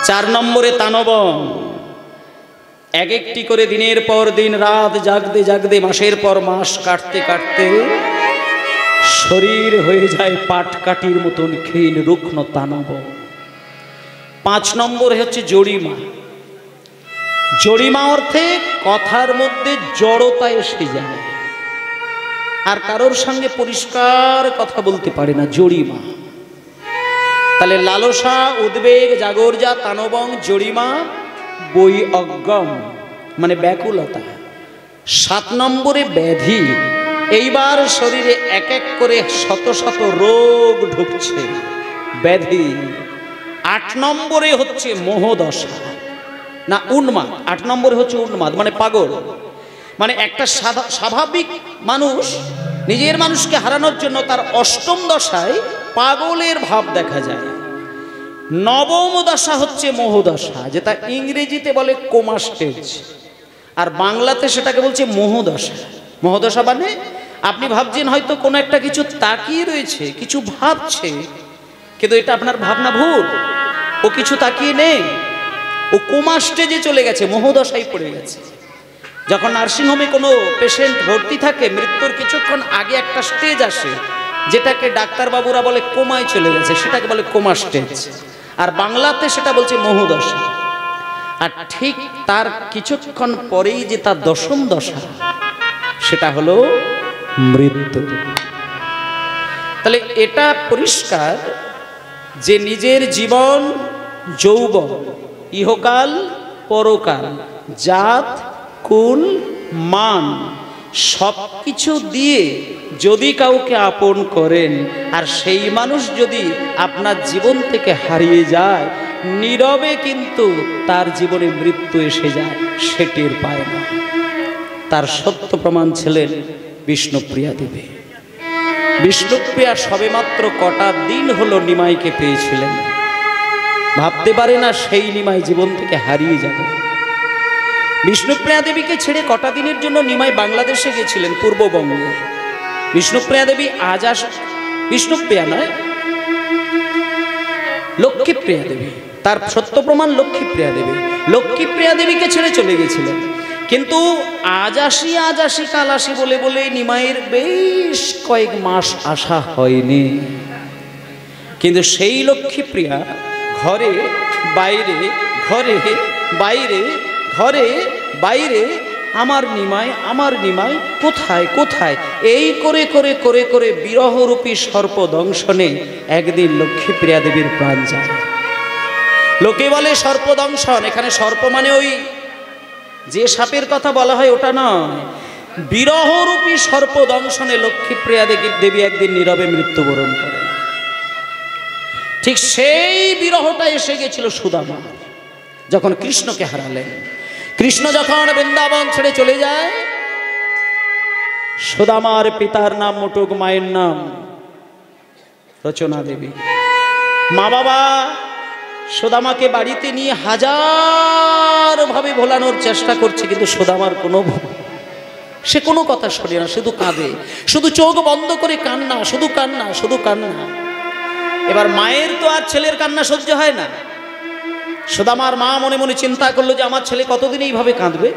4 নম্বরে তানবম। এক একটি করে দিনের পর দিন রাত জাগতে জাগতে, মাসের পর মাস কাটতে কাটতে শরীর হয়ে যায় পাটকাঠির মতন ক্ষীণ রুগ্ন তানবম। 5 নম্বরে হচ্ছে জরিমা। জরিমা অর্থে কথার মধ্যে জড়তা এসে যায়, আর কারোর সঙ্গে পরিষ্কার কথা বলতে পারে না, জরিমা। তাহলে লালসা, উদ্বেগ, জাগরজা, তানবং, জরিমা, বই অজ্ঞম মানে ব্যাকুলতা। 7 নম্বরে ব্যাধি। এইবার শরীরে এক এক করে শত শত রোগ ঢুকছে, ব্যাধি। 8 নম্বরে হচ্ছে মোহদশা, না উন্মাদ। 8 নম্বরে হচ্ছে উন্মাদ মানে পাগল। মানে একটা স্বাভাবিক মানুষ নিজের মানুষকে হারানোর জন্য তার 8ম দশায় পাগলের ভাব দেখা যায়। 9ম দশা হচ্ছে মোহদশা, যেটা ইংরেজিতে বলে কোমা স্টেজ, আর বাংলাতে সেটাকে বলছে মোহদশা। মোহদশা মানে আপনি ভাবছেন হয়তো কোনো একটা কিছু তাকিয়ে রয়েছে, কিছু ভাবছে, কিন্তু এটা আপনার ভাবনা ভুল। ও কিছু তাকিয়ে নেই, ও কোমা স্টেজে চলে গেছে, মোহদশায় পড়ে গেছে। যখন নার্সিংহোমে কোনো পেশেন্ট ভর্তি থাকে, মৃত্যুর কিছুক্ষণ আগে একটা স্টেজ আসে, যেটাকে ডাক্তারবাবুরা বলে কোমায় চলে গেছে, সেটাকে বলে কোমা স্টেজ। আর বাংলাতে সেটা বলছে মোহদশা। আর ঠিক তার কিছুক্ষণ পরেই যে তার 10ম দশা, সেটা হলো মৃত্যু। তাহলে এটা পরিষ্কার যে নিজের জীবন, যৌবন, ইহকাল পরকাল, জাত কুল মান সব কিছু দিয়ে যদি কাউকে আপন করেন, আর সেই মানুষ যদি আপনার জীবন থেকে হারিয়ে যায়, নীরবে কিন্তু তার জীবনে মৃত্যু এসে যায়, সে টের পায় না। তার সত্য প্রমাণ ছিলেন বিষ্ণুপ্রিয়া দেবী। বিষ্ণুপ্রিয়া সবেমাত্র কটা দিন হলো নিমাইকে পেয়েছিলেন, ভাবতে পারে না সেই নিমাই জীবন থেকে হারিয়ে যাবে। বিষ্ণুপ্রিয়া দেবীকে ছেড়ে কটা দিনের জন্য নিমাই বাংলাদেশে গেছিলেন, পূর্ববঙ্গে। বিষ্ণুপ্রিয়া দেবী বিষ্ণুপ্রিয়া নয়, লক্ষ্মীপ্রিয়া দেবী, তার সত্য প্রমাণ লক্ষ্মীপ্রিয়া দেবী। লক্ষ্মীপ্রিয়া দেবীকে ছেড়ে চলে গেছিলেন, কিন্তু আজ আসি কাল আসি বলে বলে নিমাইয়ের বেশ কয়েক মাস আসা হয়নি। কিন্তু সেই লক্ষ্মীপ্রিয়া ঘরে বাইরে ঘরে বাইরে, ঘরে বাইরে, আমার নিমাই, আমার নিমাই, কোথায় কোথায়, এই করে করে করে করে বিরহরূপী সর্প দংশনে একদিন লক্ষ্মীপ্রিয়া দেবীর প্রাণ যায়। লোকে বলে সর্পদংশন, এখানে সর্প মানে ওই যে সাপের কথা বলা হয় ওটা নয়, বিরহরূপী সর্পদংশনে লক্ষ্মীপ্রিয়া দেবী একদিন নীরবে মৃত্যুবরণ করে। ঠিক সেই বিরহটা এসে গেছিল সুদামা যখন কৃষ্ণকে হারালেন। কৃষ্ণ যখন বৃন্দাবন ছেড়ে চলে যায়, সুদামার পিতার নাম মুটুক, মায়ের নাম রচনা দেবী। মা বাবা সুদামাকে বাড়িতে নিয়ে হাজার ভাবে ভোলানোর চেষ্টা করছে, কিন্তু সুদামার সে কোনো কথা শোনে না, শুধু কাঁদে, শুধু চোখ বন্ধ করে কান্না, শুধু কান্না, শুধু কান্না। এবার মায়ের তো আর ছেলের কান্না সহ্য হয় না। সুদামার মা মনে মনে চিন্তা করলো যে আমার ছেলে কতদিন এইভাবে কাঁদবে।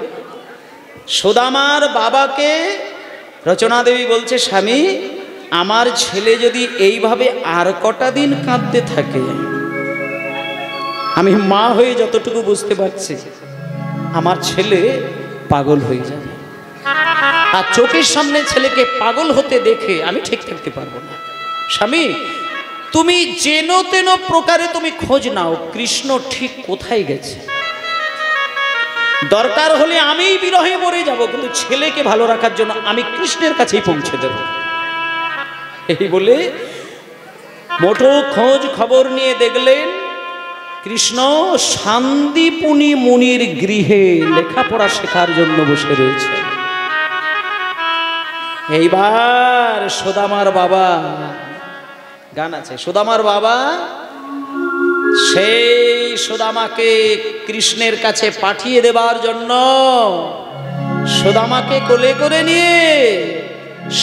সুদামার বাবাকে রচনা দেবী বলছে, স্বামী, আমার ছেলে যদি এইভাবে আর কটা দিন কাঁদতে থাকে, আমি মা হয়ে যতটুকু বুঝতে পারছি আমার ছেলে পাগল হয়ে যাবে, আর চোখের সামনে ছেলেকে পাগল হতে দেখে আমি ঠিক থাকতে পারবো না। স্বামী, তুমি যেন তেন প্রকারে তুমি খোঁজ নাও কৃষ্ণ ঠিক কোথায় গেছে, দরকার হলে আমিই বিরহে মরে যাব, কিন্তু ছেলেকে ভালো রাখার জন্য আমি কৃষ্ণের কাছেই পৌঁছে দেব। এই বলে মোটো খোঁজ খবর নিয়ে দেখলেন কৃষ্ণ শান্তিপুনি মুনির গৃহে লেখাপড়া শেখার জন্য বসে রয়েছে। এইবার সুদামার বাবা, গান আছে, সুদামার বাবা সেই সুদামাকে কৃষ্ণের কাছে পাঠিয়ে দেবার জন্য সুদামাকে কোলে করে নিয়ে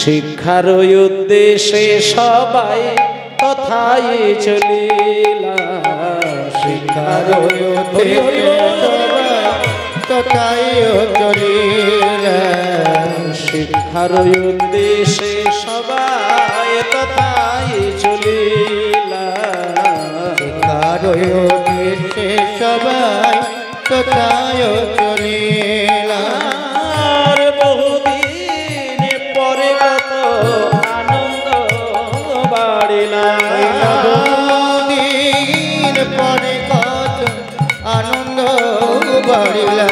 শিক্ষার উদ্দেশ্যে সবাই তথায় চলিলা। শিক্ষার উদ্দেশ্যে সবাই তথায় চলিলা। শিক্ষার উদ্দেশ্যে সবাই তথায় চলিলা। শিক্ষার উদ্দেশ্যে সবাই তথায় চলিলা। আর বহুদিন পরে কত আনন্দ বাড়িলা। বহুদিন পরে কত আনন্দ বাড়িলা।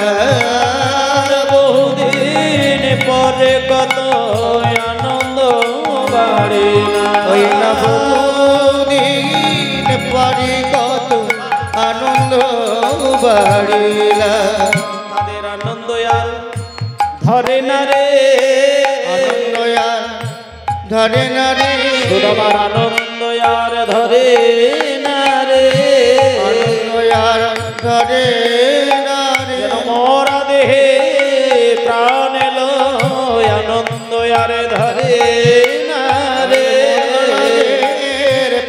বহুদিন পরে কত আনন্দ বাড়িলা। ওই না বহুদিন পরে কত আনন্দ বাড়িলা। তাদের আনন্দ আর ধরে না রে, আনন্দ আর ধরে না রে। সুদামার আনন্দ আর ধরে না রে, আনন্দ আর ধরে না রে। মরা দেহে প্রাণ এলো, আনন্দ আর ধরে না রে।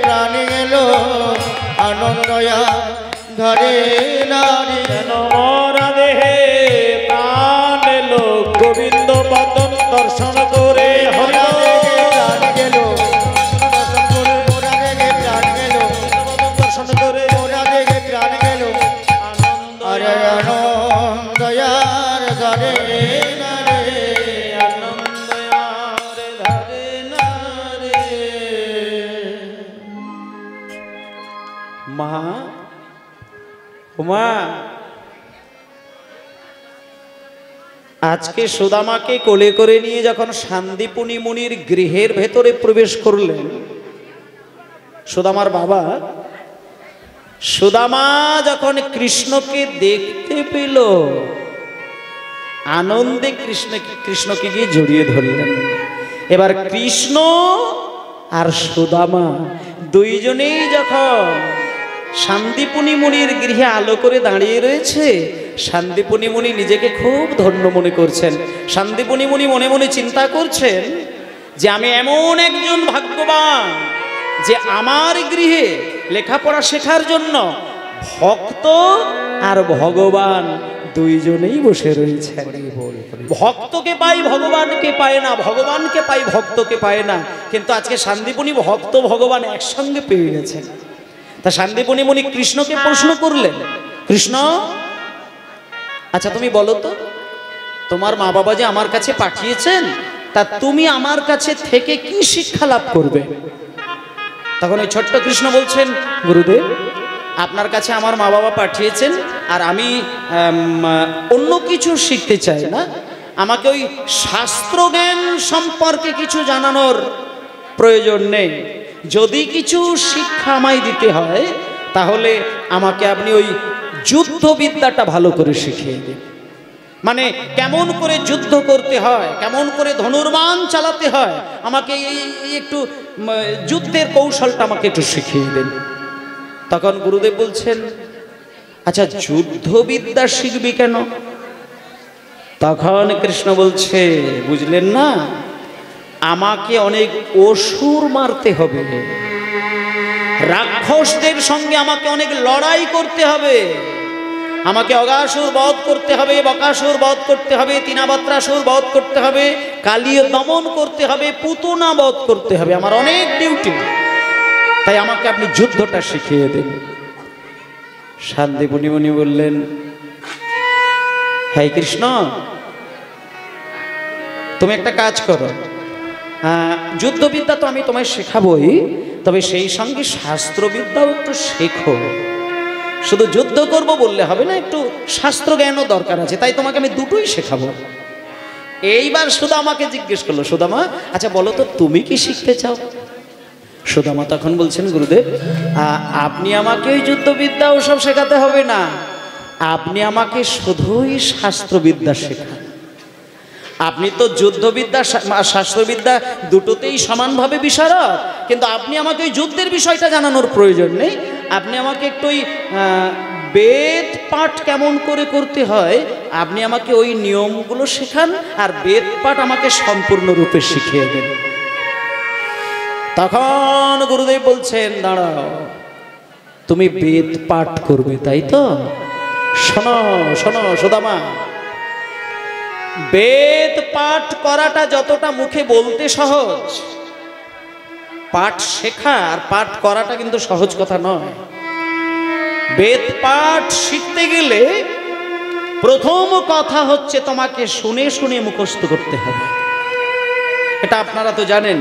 প্রাণ এলো, আনন্দ আর ধরে না রে। মরা দেহে প্রাণ এলো, গোবিন্দ বদন দর্শন করে হল। প্রাণ গেল, ওরা দেখে প্রাণ গেল, দর্শন করে ওরা দেখে প্রাণ গেল। আনন্দ আরে আনন্দ আর ধরে না রে। আনন্দ আর ধরে না রে। মা, উমা, আজকে সুদামাকে কোলে করে নিয়ে যখন শান্তিপুনি মুনির গৃহের ভেতরে প্রবেশ করলেন সুদামার বাবা, সুদামা যখন কৃষ্ণকে দেখতে পেল আনন্দে কৃষ্ণকে গিয়ে জড়িয়ে ধরলেন। এবার কৃষ্ণ আর সুদামা দুইজনেই যখন শান্তিপুনি মুনির গৃহে আলো করে দাঁড়িয়ে রয়েছে, শান্তিপুনি মুনি নিজেকে খুব ধন্য মনে করছেন। শান্তিপুনি মুনি মনে মনে চিন্তা করছেন যে আমি এমন একজন ভাগ্যবান যে আমার গৃহে লেখাপড়া শেখার জন্য ভক্ত আর ভগবান দুইজনেই বসে রয়েছে। ভক্তকে পাই, ভগবানকে পায় না, ভগবানকে পাই, ভক্তকে পায় না। কিন্তু আজকে শান্তিপুনি ভক্ত ভগবান একসঙ্গে পেয়ে গেছেন। তা শান্তিপুনি মুনি কৃষ্ণকে প্রশ্ন করলেন, কৃষ্ণ, আচ্ছা তুমি বলো তো, তোমার মা বাবা যে আমার কাছে পাঠিয়েছেন, তা তুমি আমার কাছে থেকে কি শিক্ষা লাভ করবে? তখন ওই ছোট্ট কৃষ্ণ বলছেন, গুরুদেব, আপনার কাছে আমার মা বাবা পাঠিয়েছেন, আর আমি অন্য কিছু শিখতে চাই না। আমাকে ওই শাস্ত্রজ্ঞান সম্পর্কে কিছু জানানোর প্রয়োজন নেই। যদি কিছু শিক্ষা আমায় দিতে হয়, তাহলে আমাকে আপনি ওই যুদ্ধবিদ্যাটা ভালো করে শিখিয়ে দিন। মানে কেমন করে যুদ্ধ করতে হয়, কেমন করে ধনুর্বাণ চালাতে হয়, আমাকে এই একটু যুদ্ধের কৌশলটা আমাকে একটু শিখিয়ে দিন। তখন গুরুদেব বলছেন, আচ্ছা যুদ্ধবিদ্যা শিখবি কেন? তখন কৃষ্ণ বলছে, বুঝলেন না, আমাকে অনেক অসুর মারতে হবে, রাক্ষসদের সঙ্গে আমাকে অনেক লড়াই করতে হবে। আমাকে অগাসুর বধ করতে হবে, বকাসুর বধ করতে হবে, তিনাবাত্রাসুর বধ করতে হবে, কালীয় দমন করতে হবে, পুতনা বধ করতে হবে। আমার অনেক ডিউটি, তাই আমাকে আপনি যুদ্ধটা শিখিয়ে দেন। শান্তিপুনি মুনি বললেন, হে কৃষ্ণ, তুমি একটা কাজ করো, যুদ্ধবিদ্যা তো আমি তোমায় শেখাবই, তবে সেই সঙ্গে শাস্ত্রবিদ্যাও একটু শেখো। শুধু যুদ্ধ করব বললে হবে না, একটু শাস্ত্র জ্ঞানও দরকার আছে, তাই তোমাকে আমি দুটোই শেখাবো। এইবার সুদামাকে জিজ্ঞেস করলো, সুদামা, আচ্ছা বলো তো তুমি কি শিখতে চাও? সুদামা তখন বলছেন, গুরুদেব, আপনি আমাকে ওই যুদ্ধবিদ্যা ওসব শেখাতে হবে না, আপনি আমাকে শুধুই শাস্ত্রবিদ্যা শেখান। আপনি তো যুদ্ধবিদ্যা শাস্ত্রবিদ্যা দুটোতেই সমানভাবে বিশারদ, কিন্তু আপনি আমাকে ওই যুদ্ধের বিষয়টা জানানোর প্রয়োজন নেই। আপনি আমাকে একটু ওই বেদ পাঠ কেমন করে করতে হয়, আপনি আমাকে ওই নিয়মগুলো শেখান, আর বেদ পাঠ আমাকে সম্পূর্ণরূপে শিখিয়ে দেন। তখন গুরুদেব বলছেন, দাঁড়াও, তুমি বেদ পাঠ করবে তাই তো? শোনো শোনো সুদামা, বেদ পাঠ করাটা যতটা মুখে বলতে সহজ, পাঠ শেখা আর পাঠ করাটা কিন্তু সহজ কথা নয়। বেদ পাঠ শিখতে গেলে প্রথম কথা হচ্ছে তোমাকে শুনে শুনে মুখস্থ করতে হবে। এটা আপনারা তো জানেন,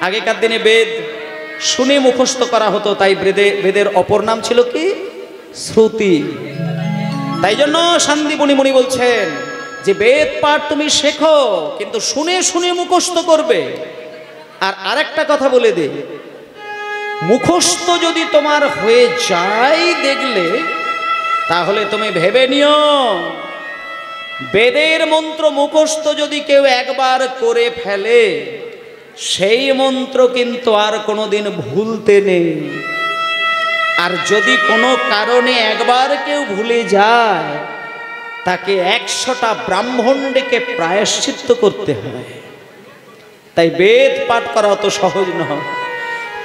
আগেকার দিনে বেদ শুনে মুখস্থ করা হতো, তাই বেদের অপর নাম ছিল কি? শ্রুতি। তাই জন্য শান্তিপুনি মুনি বলছেন যে বেদ পাঠ তুমি শেখো, কিন্তু শুনে শুনে মুখস্থ করবে। আর আরেকটা কথা বলে দে, মুখস্থ যদি তোমার হয়ে যায় দেখলে, তাহলে তুমি ভেবে নিও, বেদের মন্ত্র মুখস্থ যদি কেউ একবার করে ফেলে, সেই মন্ত্র কিন্তু আর কোনোদিন ভুলতে নেই। আর যদি কোনো কারণে একবার কেউ ভুলে যায়, তাকে 100টা ব্রাহ্মণ ডেকে প্রায়শ্চিত্ত করতে হয়। তাই বেদ পাঠ করা অত সহজ নয়।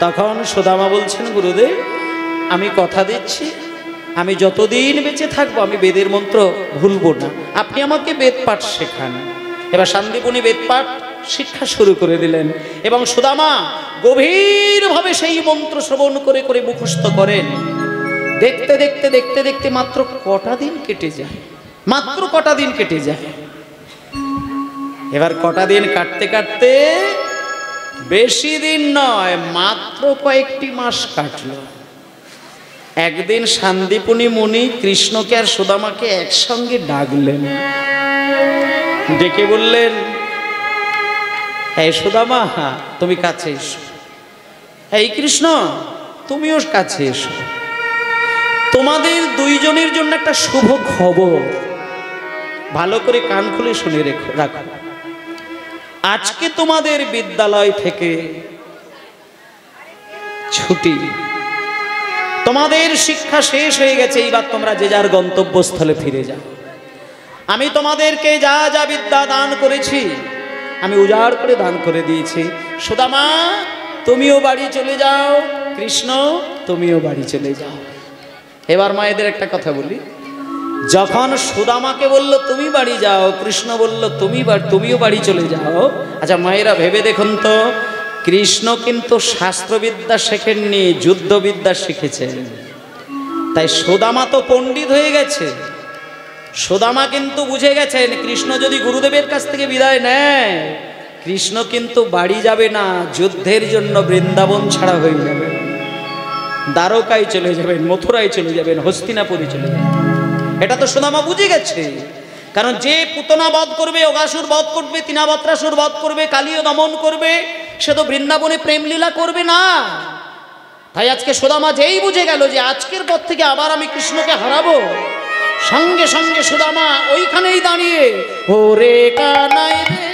তখন সুদামা বলছেন, গুরুদেব, আমি কথা দিচ্ছি, আমি যতদিন বেঁচে থাকবো আমি বেদের মন্ত্র ভুলবো না, আপনি আমাকে বেদ পাঠ শেখান। এবার শান্তিপুনি বেদ পাঠ শিক্ষা শুরু করে দিলেন, এবং সুদামা গভীরভাবে সেই মন্ত্র শ্রবণ করে করে মুখস্থ করেন। দেখতে দেখতে দেখতে দেখতে মাত্র কটা দিন কেটে যায়, মাত্র কটা দিন কেটে যায়। এবার কটা দিন কাটতে কাটতে, বেশি দিন নয়, মাত্র কয়েকটি মাস কাটলো। একদিন শান্তিপুনি মুনি কৃষ্ণকে আর সুদামাকে একসঙ্গে ডাকলেন, ডেকে বললেন, এই সুদামা তুমি কাছে এসো, এই কৃষ্ণ তুমিও কাছে এসো, তোমাদের দুইজনের জন্য একটা শুভ খবর, ভালো করে কান খুলে শুনে রাখো। আজকে তোমাদের বিদ্যালয় থেকে ছুটি, তোমাদের শিক্ষা শেষ হয়ে গেছে, এইবার তোমরা যে যার গন্তব্যস্থলে ফিরে যাও। আমি তোমাদেরকে যা যা বিদ্যা দান করেছি, আমি উজাড় করে দান করে দিয়েছি। সুদামা তুমিও বাড়ি চলে যাও, কৃষ্ণ তুমিও বাড়ি চলে যাও। এবার মায়েদের একটা কথা বলি, যখন সুদামাকে বলল তুমি বাড়ি যাও, কৃষ্ণ বলল তুমিও বাড়ি চলে যাও, আচ্ছা মায়েরা ভেবে দেখুন তো, কৃষ্ণ কিন্তু শাস্ত্রবিদ্যা শেখেননি, যুদ্ধবিদ্যা শিখেছেন। তাই সুদামা তো পণ্ডিত হয়ে গেছে, সুদামা কিন্তু বুঝে গেছেন কৃষ্ণ যদি গুরুদেবের কাছ থেকে বিদায় নেয়, কৃষ্ণ কিন্তু বাড়ি যাবে না, যুদ্ধের জন্য বৃন্দাবন ছাড়া হয়ে যাবে, দ্বারকায় চলে যাবেন, মথুরায় চলে যাবেন, হস্তিনাপুরে চলে যাবেন। এটা তো সুদামা বুঝে গেছে। কারণ যে পুতনা বধ করবে, অগাসুর বধ করবে, তিনাবত্রাসুর বধ করবে, কালীয় দমন করবে, সে তো বৃন্দাবনে প্রেম লীলা করবে না। তাই আজকে সুদামা যেই বুঝে গেল যে আজকের পর থেকে আবার আমি কৃষ্ণকে হারাবো, সঙ্গে সঙ্গে সুদামা ওইখানেই দাঁড়িয়ে ওরে কানাই রে